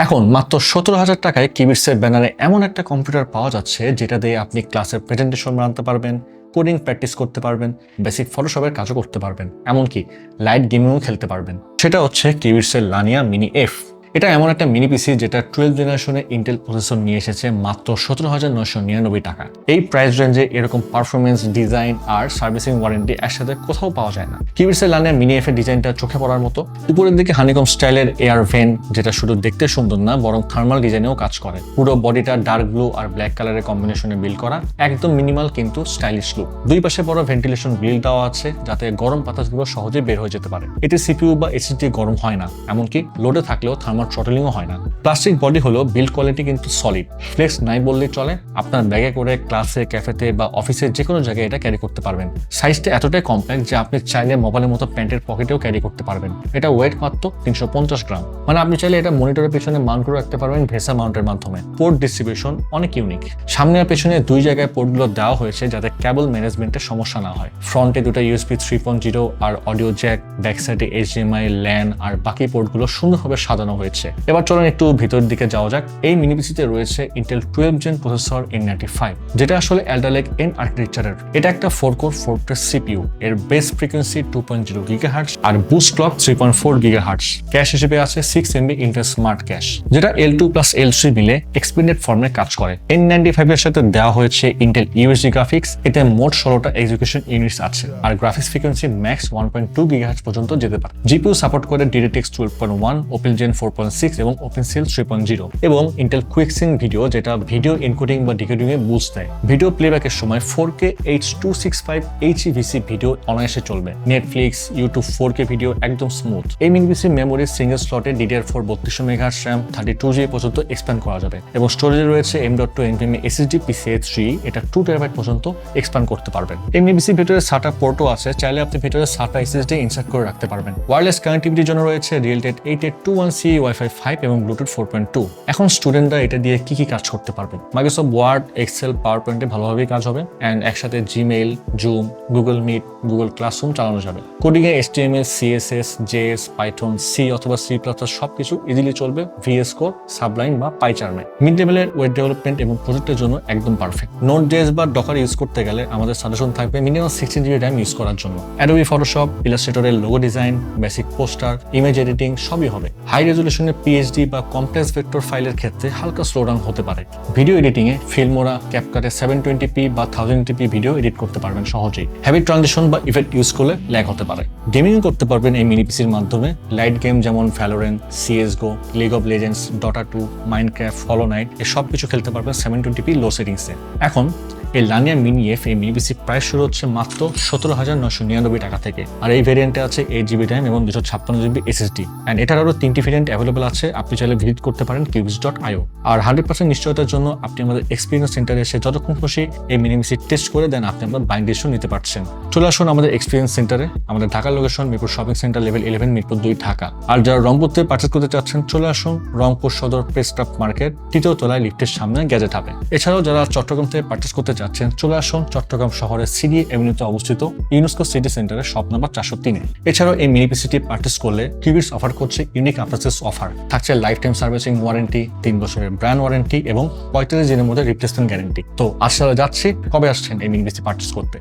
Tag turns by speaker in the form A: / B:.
A: এখন মাত্র 17,000 টাকায় কিবিটসের ব্যানারে এমন একটা কম্পিউটার পাওয়া যাচ্ছে যেটা দিয়ে আপনি ক্লাসের প্রেজেন্টেশন বানাতে পারবেন, কোডিং প্র্যাকটিস করতে পারবেন, বেসিক ফটোশপের কাজও করতে পারবেন, এমনকি লাইট গেমিংও খেলতে পারবেন। সেটা হচ্ছে কিবিটসের লানিয়া মিনি এফ। এটা এমন একটা মিনি পিসি যেটা 12 জেনারেশনে ইন্টেল প্রসেসর নিয়ে এসেছে মাত্র 17,999 টাকা। এই প্রাইস রেঞ্জে এরকম পারফরমেন্স, ডিজাইন আর সার্ভিসিং ওয়ারেন্টি একসাথে কোথাও পাওয়া যায় না। কিবিটসের লানিয়া মিনি এফ এর ডিজাইনটা চোখে পড়ার মতো। উপরের দিকে হানিকম স্টাইলের এয়ার ভেন, যেটা শুধু দেখতে সুন্দর না বরং থার্মাল ডিজাইনেও কাজ করে। পুরো বডিটা ডার্ক ব্লু আর ব্ল্যাক কালারের কম্বিনেশনে বিল্ড করা, একদম মিনিমাল কিন্তু স্টাইলিশ লুক। দুই পাশে বড় ভেন্টিলেশন গ্রিল দেওয়া আছে যাতে গরম বাতাসগুলো সহজে বের হয়ে যেতে পারে। এটি সিপিইউ বা এসএসডি গরম হয় না, এমনকি লোডে থাকলেও থার্মাল থ্রটলিংও হয় না। প্লাস্টিক বডি হলো, বিল্ড কোয়ালিটি কিন্তু সলিড, ফ্লেক্স নাই বললেই চলে। আপনার ব্যাগে করে ক্লাসে, ক্যাফেতে বা অফিসের যে কোনো জায়গায় এটা ক্যারি করতে পারবেন। সাইজটা এতটাই কম্প্যাক্ট যে আপনি চাইলে মোবাইলের মতো প্যান্টের পকেটেও ক্যারি করতে পারবেন। এটা ওয়েট মাত্র 350 গ্রাম, মানে আপনি চাইলে এটা মনিটরের পেছনে মাউন্ট করে রাখতে পারবেন VESA মাউন্টের মাধ্যমে। পোর্ট ডিস্ট্রিবিউশন অনেক ইউনিক। সামনে আর পেছনে দুই জায়গায় পোর্টগুলো দেওয়া হয়েছে যাতে কেবল ম্যানেজমেন্টের সমস্যা না হয়। ফ্রন্টে দুটো USB 3.0 আর অডিও জ্যাক, ব্যাক সাইডে HDMI, LAN আর বাকি পোর্টগুলো সুন্দরভাবে সাজানো হয়েছে। এবার চলুন একটু ভিতরের দিকে যাওয়া যাক। এই মিনি পিসিতে রয়েছে ইন্টেল 12 জেন প্রসেসর N95, যেটা আসলে Alder Lake N আর্কিটেকচারের। এটা একটা 4 কোর 4 থ্রেড সিপিইউ। এর বেস ফ্রিকোয়েন্সি 2.0 GHz আর বুস্ট ক্লক 3.4 GHz। ক্যাশ হিসেবে আছে 6 MB ইন্টেল স্মার্ট ক্যাশ, যেটা L2+L3 মিলে এক্সপেন্ডেড ফর্মে কাজ করে। N95 এর সাথে দেওয়া হয়েছে ইন্টেল USD গ্রাফিক্স। এতে মোট 16টা এক্সিকিউশন ইউনিটস আছে আর গ্রাফিক্স ফ্রিকোয়েন্সি ম্যাক্স 1.2 GHz পর্যন্ত যেতে পারে। জিপিইউ সাপোর্ট করে DirectX 12.1, OpenGen 4.6 এবং OpenCL 3.0 এবং ইন্টেল কুইকসিং ভিডিও, যেটা ভিডিও এনকোডিং বা ডিকোডিং এ বুস্ট দেয়। ভিডিও প্লেব্যাকের সময় 4K H265 HEVC ভিডিও অনায়াসে চলবে। নেটফ্লিক্স, ইউটিউব 4K ভিডিও একদম স্মুথ। এই মিনি পিসি মেমোরি সিঙ্গেল স্লটে DDR4 3200 MHz RAM 32GB পর্যন্ত এক্সপ্যান্ড করা যাবে এবং স্টোরেজে রয়েছে M.2 NVMe SSD PCIe 3, এটা 2 TB পর্যন্ত এক্সপ্যান্ড করতে পারবেন। এই মিনি পিসির ভিতরে SATA পোর্টও আছে, চাইলে আপনি ভিতরে SATA SSD ইনসার্ট করে রাখতে পারবেন। ওয়্যারলেস কানেক্টিভিটির জন্য রয়েছে Realtek 8821CE Wi-Fi 5 এবং Bluetooth 4.2। এখন স্টুডেন্টরা এটা দিয়ে কি কি কাজ করতে পারবেন? মাইক্রোসফট ওয়ার্ড, এক্সেল, পাওয়ার পয়েন্টে ভালোভাবেই কাজ হবে অ্যান্ড একসাথে Gmail, Zoom, Google Meet, Google classroom চালানো যাবে। কোডিংয়ে HTML, CSS, JS, Python, C অথবা C++ সবকিছু ইজিলি চলবে VS Code, Sublime বা PyCharm এ। মিড লেভেলের ওয়েব ডেভেলপমেন্ট এবং প্রজেক্টের জন্য একদম পারফেক্ট। Node.js বা Docker ইউজ করতে গেলে আমাদের সাজেশন থাকবে মিনিমাম 16GB RAM ইউজ করার জন্য। Adobe Photoshop, Illustrator-এর logo design, basic poster, image editing সবই হবে। হাই রেজলিউশনের PSD বা কমপ্লেক্স ভেক্টর ফাইলের ক্ষেত্রে হালকা স্লোডাউন হতে পারে। ভিডিও এডিটিং এ ফিল্মোরা, ক্যাপকাটে 720p বা 1080p ভিডিও এডিট করতে পারবেন সহজেই। হেভি ট্রানজিশন বা ইফেক্ট ইউজ করলে ল্যাগ হতে পারে। গেমিং করতে পারবেন এই মিনি পিসির মাধ্যমে। লাইট গেম যেমন Valorant, CSGO, League of Legends, Dota 2, Minecraft, Hollow Knight এ সব কিছু খেলতে পারবেন 720p লো সেটিংসে। এখন এই লানিয়া মিনি এফ এই মিনি পিসি প্রাইস শুরু হচ্ছে মাত্র 17,999 টাকা থেকে। আর এই ভেরিয়েন্টে আছে 8GB RAM এবং 256GB SSD অ্যান্ড এটার আরও 3টি ভেরিয়েন্ট অ্যাভেলেবল আছে। আপনি চাইলে ভিজিট করতে পারেন qbits.io। আর 100% নিশ্চয়তার জন্য আপনি আমাদের এক্সপিরিয়েন্স সেন্টারে এসে যতক্ষণ খুশি এই মিনি পিসি টেস্ট করে দেন আপনি আপনার বাইং ডিসিশন নিতে পারছেন। চলে আসুন আমাদের এক্সপিরিয়েন্স সেন্টারে। আমাদের ঢাকার location Mirpur shopping centre level 11, Mirpur 2 Dhaka. আর যারা রংপুর থেকে পারচেজ করতে চাচ্ছেন চলে আসুন রংপুর সদর প্রেস ক্লাব মার্কেট 3য় তলায় লিফটের সামনে গ্যাজেট হবে। এছাড়াও যারা চট্টগ্রাম থেকে পারচেজ করতে চাচ্ছেন চলে আসুন চট্টগ্রাম শহরের সিডি এভিনিউতে অবস্থিত ইউনেস্কো সিটি সেন্টারের শপ নাম্বার 403-এ। এছাড়াও এই মিনি পিসিটি পারচেজ করলে কিবিটস অফার করছে ইউনিক আফটারসেলস অফার। থাকছে লাইফ টাইম সার্ভিসিং ওয়ারেন্টি, 3 বছরের ব্র্যান্ড ওয়ারেন্টি এবং 45 দিনের মধ্যে রিপ্লেসমেন্ট গ্যারেন্টি। তো আজ যাচ্ছি, কবে আসছেন এই মিনি পিসি পারচেজ করতে?